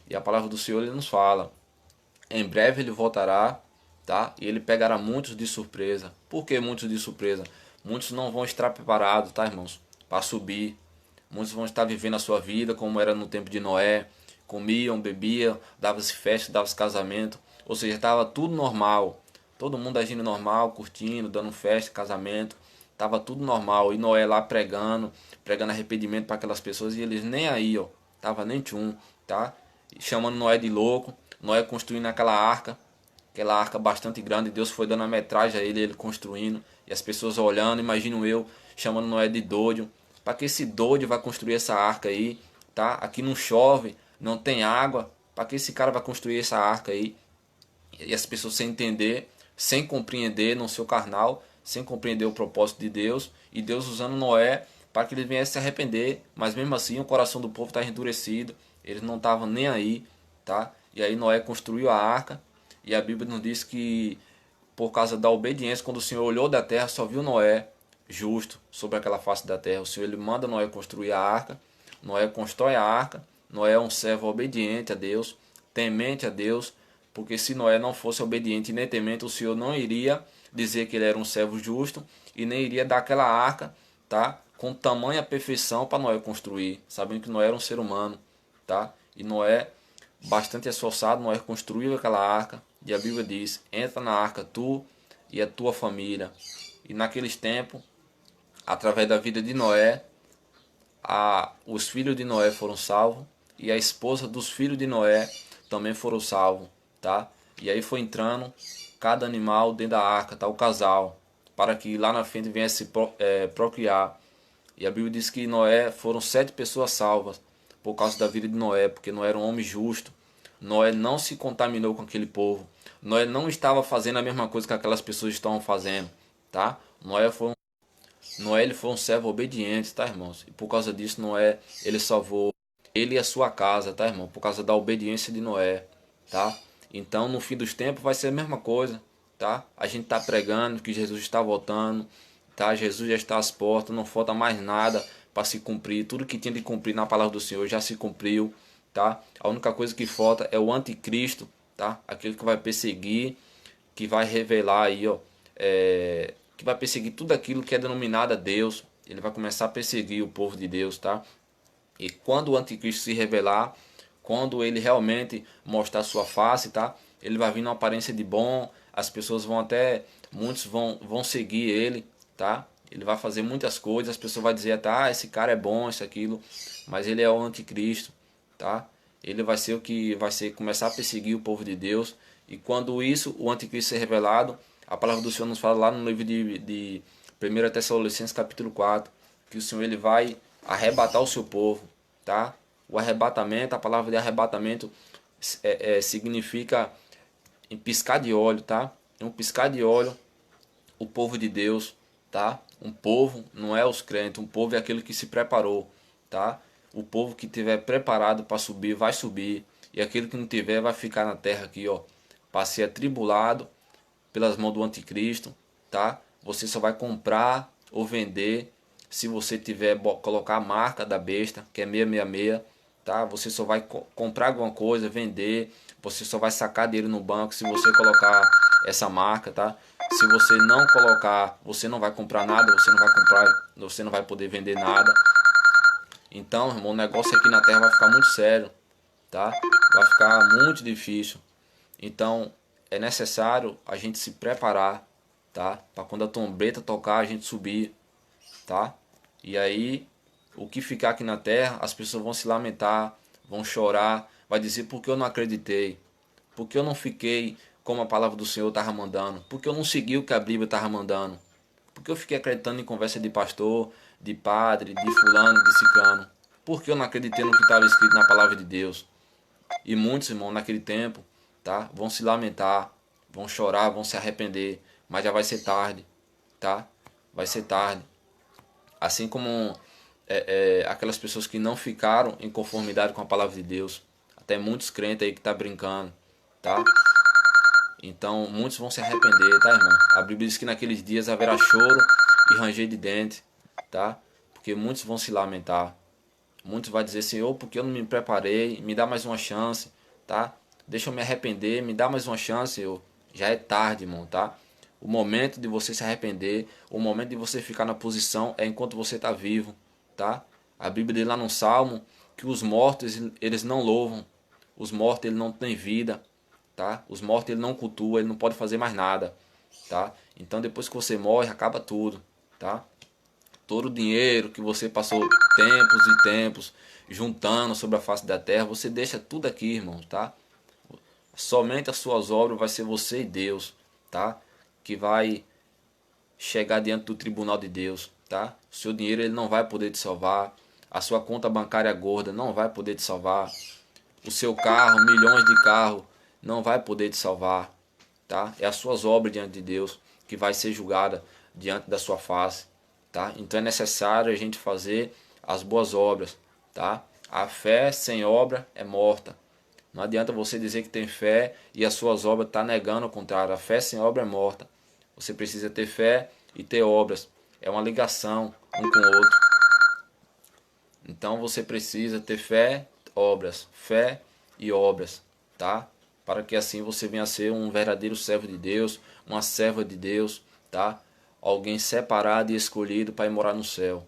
E a palavra do Senhor, ele nos fala, em breve ele voltará, tá? E ele pegará muitos de surpresa. Por que muitos de surpresa? Muitos não vão estar preparados, tá, irmãos, para subir. Muitos vão estar vivendo a sua vida como era no tempo de Noé. Comiam, bebiam, dava-se festa, dava-se casamento. Ou seja, estava tudo normal. Todo mundo agindo normal, curtindo, dando festa, casamento. Tava tudo normal. E Noé lá pregando, pregando arrependimento para aquelas pessoas. E eles nem aí, ó. Tava nem tchum, tá? Chamando Noé de louco. Noé construindo aquela arca bastante grande. Deus foi dando a metragem a ele construindo. E as pessoas olhando, imagino eu, chamando Noé de doido. Para que esse doido vai construir essa arca aí, tá? Aqui não chove, não tem água. Para que esse cara vai construir essa arca aí? E as pessoas sem entender, sem compreender no seu carnal, sem compreender o propósito de Deus, e Deus usando Noé para que ele viesse se arrepender, mas mesmo assim o coração do povo estava endurecido, eles não estavam nem aí, tá? E aí Noé construiu a arca, e a Bíblia nos diz que por causa da obediência, quando o Senhor olhou da terra, só viu Noé justo sobre aquela face da terra. O Senhor ele manda Noé construir a arca, Noé constrói a arca, Noé é um servo obediente a Deus, temente a Deus, porque se Noé não fosse obediente e nem temente, o Senhor não iria dizer que ele era um servo justo e nem iria dar aquela arca, tá? Com tamanha perfeição para Noé construir, sabendo que Noé era um ser humano, tá? E Noé, bastante esforçado, Noé construiu aquela arca, e a Bíblia diz: entra na arca tu e a tua família. E naqueles tempos, através da vida de Noé, os filhos de Noé foram salvos e a esposa dos filhos de Noé também foram salvos, tá? E aí foi entrando cada animal dentro da arca, tá? O casal, para que lá na frente viesse procriar. E a Bíblia diz que Noé foram 7 pessoas salvas por causa da vida de Noé, porque Noé era um homem justo. Noé não se contaminou com aquele povo. Noé não estava fazendo a mesma coisa que aquelas pessoas estavam fazendo, tá? Noé ele foi um servo obediente, tá, irmãos? E por causa disso, Noé, ele salvou ele e a sua casa, tá, irmão? Por causa da obediência de Noé, tá? Então, no fim dos tempos, vai ser a mesma coisa, tá? A gente tá pregando que Jesus está voltando, tá? Jesus já está às portas, não falta mais nada para se cumprir. Tudo que tinha de cumprir na palavra do Senhor já se cumpriu, tá? A única coisa que falta é o anticristo, tá? Aquele que vai perseguir, que vai revelar aí, ó, que vai perseguir tudo aquilo que é denominado a Deus. Ele vai começar a perseguir o povo de Deus, tá? E quando o anticristo se revelar, quando ele realmente mostrar sua face, tá? Ele vai vir numa aparência de bom, as pessoas vão até, muitos vão seguir ele, tá? Ele vai fazer muitas coisas, as pessoas vão dizer até, esse cara é bom, isso, aquilo, mas ele é o anticristo, tá? Ele vai ser o que vai ser começar a perseguir o povo de Deus, e quando isso, o anticristo ser revelado, a palavra do Senhor nos fala lá no livro de 1 Tessalonicenses capítulo 4, que o Senhor ele vai arrebatar o seu povo, tá? O arrebatamento, a palavra de arrebatamento significa em piscar de olho, tá? Em um piscar de olho, o povo de Deus, tá? Um povo não é os crentes, um povo é aquele que se preparou, tá? O povo que tiver preparado para subir, vai subir, e aquele que não tiver vai ficar na terra aqui, ó, para ser atribulado pelas mãos do anticristo, tá? Você só vai comprar ou vender se você tiver colocar a marca da besta, que é 666, tá? Você só vai comprar alguma coisa, vender, você só vai sacar dinheiro no banco se você colocar essa marca, tá? Se você não colocar, você não vai comprar nada, você não vai poder vender nada. Então, irmão, o negócio aqui na terra vai ficar muito sério, tá? Vai ficar muito difícil. Então, é necessário a gente se preparar, tá? Para quando a trombeta tocar, a gente subir, tá? E aí, o que ficar aqui na terra, as pessoas vão se lamentar, vão chorar, vai dizer porque eu não acreditei, porque eu não fiquei como a palavra do Senhor estava mandando, porque eu não segui o que a Bíblia estava mandando, porque eu fiquei acreditando em conversa de pastor, de padre, de fulano, de ciclano, porque eu não acreditei no que estava escrito na palavra de Deus. E muitos, irmãos, naquele tempo, tá, vão se lamentar, vão chorar, vão se arrepender, mas já vai ser tarde, tá? Vai ser tarde. Assim como aquelas pessoas que não ficaram em conformidade com a palavra de Deus. Até muitos crentes aí que tá brincando, tá? Então muitos vão se arrepender, tá, irmão? A Bíblia diz que naqueles dias haverá choro e ranger de dente, tá? Porque muitos vão se lamentar. Muitos vão dizer, Senhor, porque eu não me preparei, me dá mais uma chance, tá? Deixa eu me arrepender, me dá mais uma chance, Senhor. Já é tarde, irmão, tá? O momento de você se arrepender, o momento de você ficar na posição é enquanto você está vivo, tá? A Bíblia diz lá no Salmo que os mortos eles não louvam, os mortos eles não têm vida, tá? Os mortos ele não cultua, ele não pode fazer mais nada, tá? Então depois que você morre acaba tudo, tá? Todo o dinheiro que você passou tempos e tempos juntando sobre a face da terra, você deixa tudo aqui, irmão, tá? Somente as suas obras vai ser você e Deus, tá? Que vai chegar diante do tribunal de Deus, tá? O seu dinheiro ele não vai poder te salvar, a sua conta bancária gorda não vai poder te salvar, o seu carro, milhões de carros, não vai poder te salvar, tá? É as suas obras diante de Deus que vai ser julgada diante da sua face, tá? Então é necessário a gente fazer as boas obras, tá? A fé sem obra é morta. Não adianta você dizer que tem fé e as suas obras estão negando o contrário. A fé sem obra é morta. Você precisa ter fé e ter obras. É uma ligação um com o outro. Então você precisa ter fé e obras, tá? Para que assim você venha a ser um verdadeiro servo de Deus, uma serva de Deus, tá? Alguém separado e escolhido para ir morar no céu,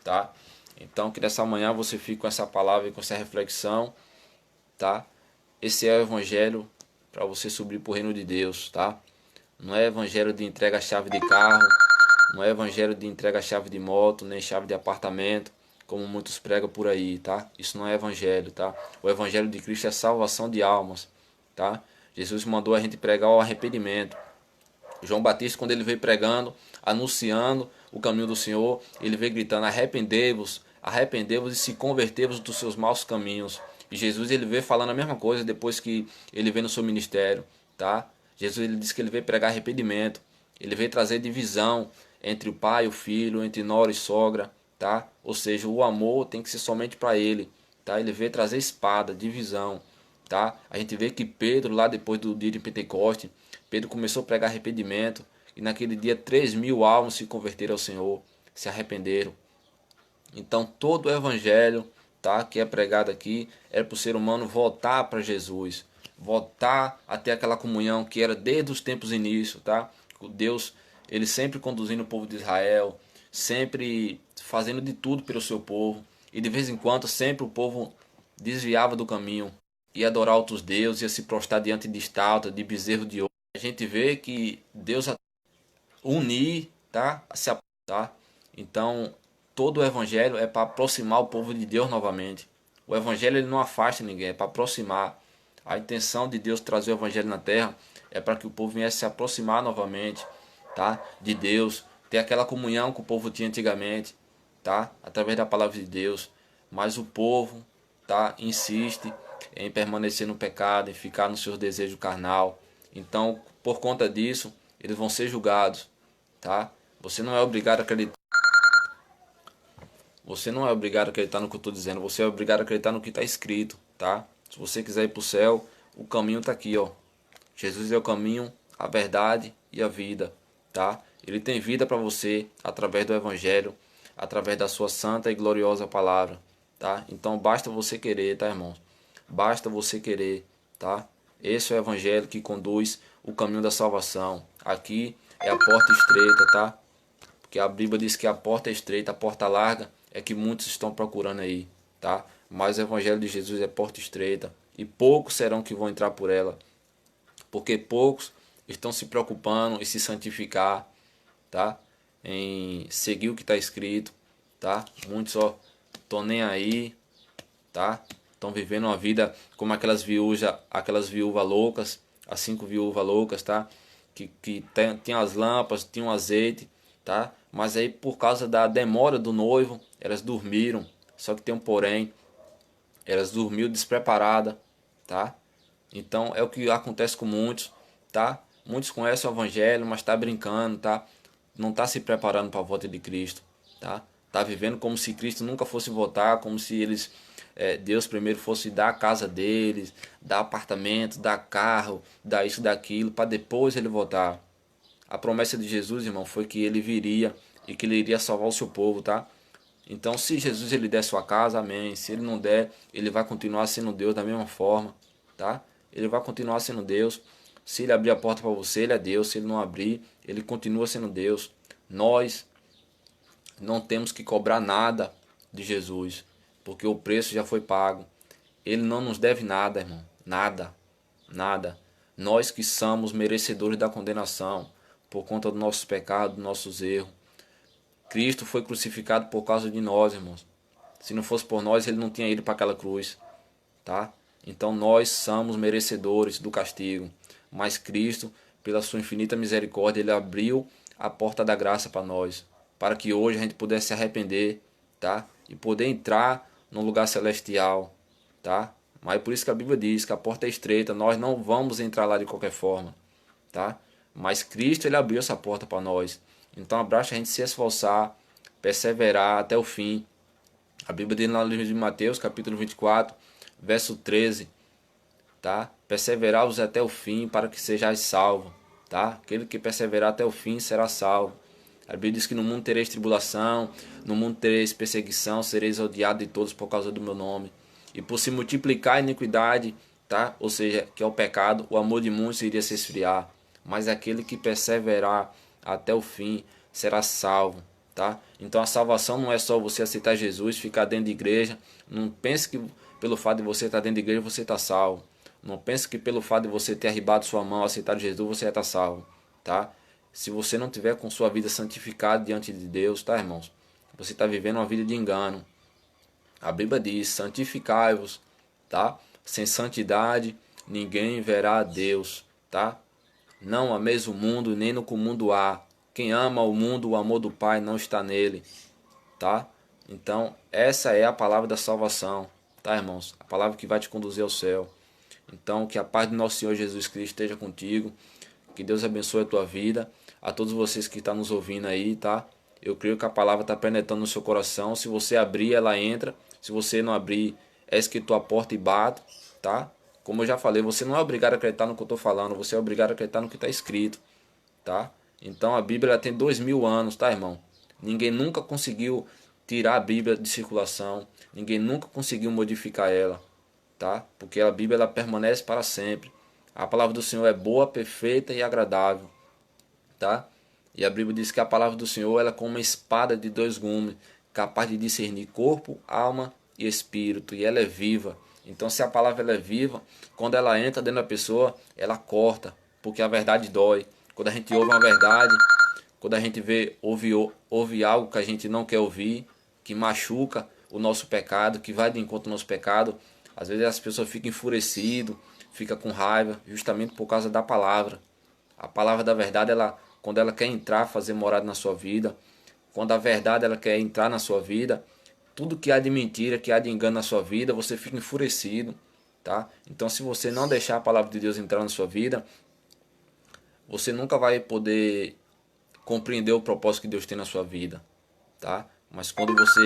tá? Então que nessa manhã você fique com essa palavra e com essa reflexão, tá? Esse é o evangelho para você subir para o reino de Deus, tá? Não é evangelho de entrega a chave de carro, não é evangelho de entrega a chave de moto, nem chave de apartamento, como muitos pregam por aí, tá? Isso não é evangelho, tá? O evangelho de Cristo é salvação de almas, tá? Jesus mandou a gente pregar o arrependimento. João Batista, quando ele veio pregando, anunciando o caminho do Senhor, ele veio gritando: arrependei-vos, arrependei-vos e se convertei-vos dos seus maus caminhos. E Jesus ele veio falando a mesma coisa depois que ele veio no seu ministério, tá? Jesus ele disse que ele veio pregar arrependimento, ele veio trazer divisão entre o pai e o filho, entre nora e sogra, tá? Ou seja, o amor tem que ser somente para ele, tá? Ele veio trazer espada, divisão, tá? A gente vê que Pedro, lá depois do dia de Pentecoste, Pedro começou a pregar arrependimento e naquele dia 3.000 almas se converteram ao Senhor, se arrependeram. Então todo o evangelho, tá, que é pregado aqui é para o ser humano voltar para Jesus, voltar a ter aquela comunhão que era desde os tempos início, tá? Deus, ele sempre conduzindo o povo de Israel, sempre fazendo de tudo pelo seu povo, e de vez em quando sempre o povo desviava do caminho, ia adorar outros deuses, ia se prostrar diante de estátua, de bezerro de ouro. A gente vê que Deus unir, tá? Tá? Então, todo o evangelho é para aproximar o povo de Deus novamente. O evangelho ele não afasta ninguém, é para aproximar. A intenção de Deus trazer o evangelho na terra é para que o povo viesse se aproximar novamente, tá? De Deus, ter aquela comunhão que o povo tinha antigamente, tá? Através da palavra de Deus. Mas o povo, tá? Insiste em permanecer no pecado, em ficar nos seus desejos carnal. Então, por conta disso, eles vão ser julgados, tá? Você não é obrigado a acreditar. Você não é obrigado a acreditar no que eu estou dizendo. Você é obrigado a acreditar no que está escrito, tá? Se você quiser ir para o céu, o caminho está aqui, ó. Jesus é o caminho, a verdade e a vida, tá? Ele tem vida para você através do Evangelho, através da sua santa e gloriosa palavra, tá? Então basta você querer, tá, irmãos? Basta você querer, tá? Esse é o Evangelho que conduz o caminho da salvação. Aqui é a porta estreita, tá? Porque a Bíblia diz que a porta é estreita, a porta larga é que muitos estão procurando aí, tá? Mas o Evangelho de Jesus é porta estreita e poucos serão que vão entrar por ela, porque poucos estão se preocupando em se santificar, tá? Em seguir o que está escrito, tá? Muitos só estão nem aí, tá? Estão vivendo uma vida como aquelas viúvas loucas, as 5 viúvas loucas, tá? Que tinham as lâmpadas, tinham azeite, tá? Mas aí por causa da demora do noivo, elas dormiram. Só que tem um porém, elas dormiram despreparadas, tá? Então é o que acontece com muitos, tá? Muitos conhecem o evangelho, mas tá brincando, tá? Não tá se preparando para a volta de Cristo, tá? Tá vivendo como se Cristo nunca fosse voltar, como se eles Deus primeiro fosse dar a casa deles, dar apartamento, dar carro, dar isso, daquilo, para depois ele voltar. A promessa de Jesus, irmão, foi que ele viria e que ele iria salvar o seu povo, tá? Então, se Jesus ele der sua casa, amém. Se ele não der, ele vai continuar sendo Deus da mesma forma, tá? Ele vai continuar sendo Deus. Se ele abrir a porta para você, ele é Deus. Se ele não abrir, ele continua sendo Deus. Nós não temos que cobrar nada de Jesus, porque o preço já foi pago. Ele não nos deve nada, irmão. Nada. Nada. Nós que somos merecedores da condenação por conta dos nossos pecados, dos nossos erros. Cristo foi crucificado por causa de nós, irmãos. Se não fosse por nós, ele não tinha ido para aquela cruz, tá? Então nós somos merecedores do castigo, mas Cristo, pela sua infinita misericórdia, ele abriu a porta da graça para nós, para que hoje a gente pudesse se arrepender, tá? E poder entrar no lugar celestial, tá? Mas é por isso que a Bíblia diz que a porta é estreita, nós não vamos entrar lá de qualquer forma, tá? Mas Cristo, ele abriu essa porta para nós. Então abraça a gente se esforçar, perseverar até o fim. A Bíblia diz no livro de Mateus, capítulo 24, verso 13, tá? Perseverai-vos até o fim para que sejais salvos, tá? Aquele que perseverar até o fim será salvo. A Bíblia diz que no mundo tereis tribulação, no mundo tereis perseguição, sereis odiados de todos por causa do meu nome. E por se multiplicar a iniquidade, tá? Ou seja, que é o pecado, o amor de muitos iria se esfriar. Mas aquele que perseverar até o fim será salvo, tá? Então a salvação não é só você aceitar Jesus, ficar dentro de igreja. Não pense que pelo fato de você estar dentro de igreja você está salvo. Não pense que pelo fato de você ter arribado sua mão, aceitado Jesus, você está salvo, tá? Se você não tiver com sua vida santificada diante de Deus, tá, irmãos? Você está vivendo uma vida de engano. A Bíblia diz: santificai-vos, tá? Sem santidade ninguém verá a Deus, tá? Não ameis o mundo, nem no que o mundo há. Quem ama o mundo, o amor do Pai não está nele, tá? Então, essa é a palavra da salvação, tá, irmãos? A palavra que vai te conduzir ao céu. Então, que a paz do nosso Senhor Jesus Cristo esteja contigo. Que Deus abençoe a tua vida. A todos vocês que estão nos ouvindo aí, tá? Eu creio que a palavra está penetrando no seu coração. Se você abrir, ela entra. Se você não abrir, é escrito a porta e bate, tá? Como eu já falei, você não é obrigado a acreditar no que eu estou falando. Você é obrigado a acreditar no que está escrito, tá? Então a Bíblia tem 2000 anos, tá, irmão? Ninguém nunca conseguiu tirar a Bíblia de circulação. Ninguém nunca conseguiu modificar ela, tá? Porque a Bíblia ela permanece para sempre. A palavra do Senhor é boa, perfeita e agradável, tá? E a Bíblia diz que a palavra do Senhor ela é como uma espada de dois gumes, capaz de discernir corpo, alma e espírito, e ela é viva. Então se a palavra ela é viva, quando ela entra dentro da pessoa, ela corta, porque a verdade dói. Quando a gente ouve uma verdade, quando a gente ouve algo que a gente não quer ouvir, que machuca o nosso pecado, que vai de encontro ao nosso pecado, às vezes as pessoas ficam enfurecidas, ficam com raiva, justamente por causa da palavra. A palavra da verdade, ela, quando ela quer entrar, fazer morada na sua vida, quando a verdade ela quer entrar na sua vida, tudo que há de mentira, que há de engano na sua vida, você fica enfurecido, tá? Então se você não deixar a palavra de Deus entrar na sua vida, você nunca vai poder compreender o propósito que Deus tem na sua vida, tá? Mas quando você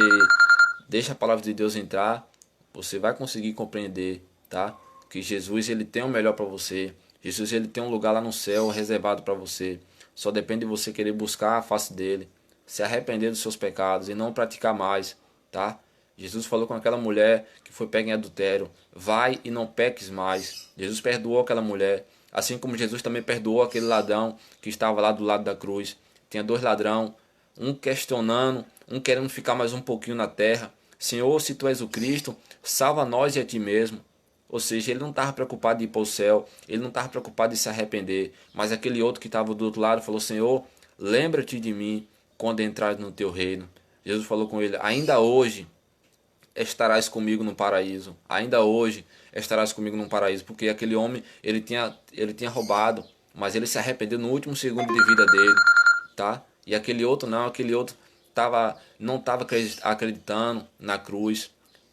deixa a palavra de Deus entrar, você vai conseguir compreender, tá? Que Jesus ele tem o melhor para você. Jesus ele tem um lugar lá no céu reservado para você. Só depende de você querer buscar a face dele, se arrepender dos seus pecados e não praticar mais, tá? Jesus falou com aquela mulher que foi pega em adultério: vai e não peques mais. Jesus perdoou aquela mulher, assim como Jesus também perdoou aquele ladrão que estava lá do lado da cruz. Tinha dois ladrões, um questionando, um querendo ficar mais um pouquinho na terra. Senhor, se tu és o Cristo, salva nós e a ti mesmo. Ou seja, ele não estava preocupado de ir para o céu, ele não estava preocupado de se arrepender. Mas aquele outro que estava do outro lado falou: Senhor, lembra-te de mim quando entrares no teu reino. Jesus falou com ele: ainda hoje estarás comigo no paraíso. Ainda hoje estarás comigo no paraíso. Porque aquele homem, ele tinha roubado, mas ele se arrependeu no último segundo de vida dele, tá? E aquele outro não, aquele outro não estava acreditando na cruz,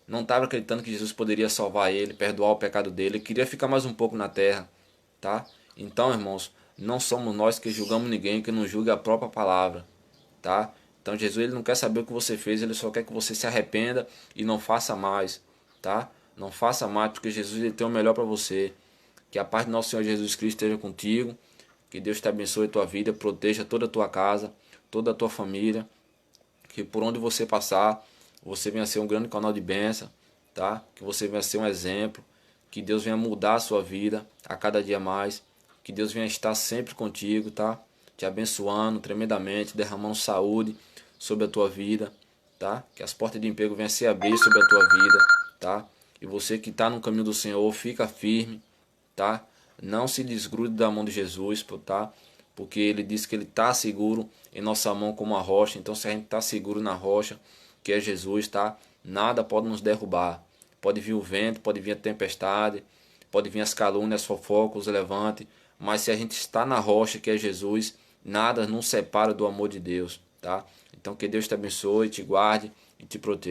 não estava acreditando que Jesus poderia salvar ele, perdoar o pecado dele, ele queria ficar mais um pouco na terra, tá? Então, irmãos, não somos nós que julgamos ninguém, que não julga a própria palavra, tá? Então Jesus ele não quer saber o que você fez, ele só quer que você se arrependa e não faça mais, tá? Não faça mais, porque Jesus ele tem o melhor para você. Que a paz do nosso Senhor Jesus Cristo esteja contigo, que Deus te abençoe a tua vida, proteja toda a tua casa, toda a tua família, que por onde você passar, você venha ser um grande canal de bênção, tá? Que você venha ser um exemplo, que Deus venha mudar a sua vida a cada dia mais, Que Deus venha estar sempre contigo, tá? Te abençoando tremendamente, derramando saúde sobre a tua vida, tá? Que as portas de emprego venham se abrir sobre a tua vida, tá? E você que está no caminho do Senhor, fica firme, tá? Não se desgrude da mão de Jesus, tá? Porque ele disse que ele está seguro em nossa mão como a rocha. Então, se a gente está seguro na rocha, que é Jesus, tá? Nada pode nos derrubar. Pode vir o vento, pode vir a tempestade, pode vir as calúnias, as fofocas, os levantes. Mas se a gente está na rocha, que é Jesus, nada nos separa do amor de Deus, tá? Então, que Deus te abençoe, te guarde e te proteja.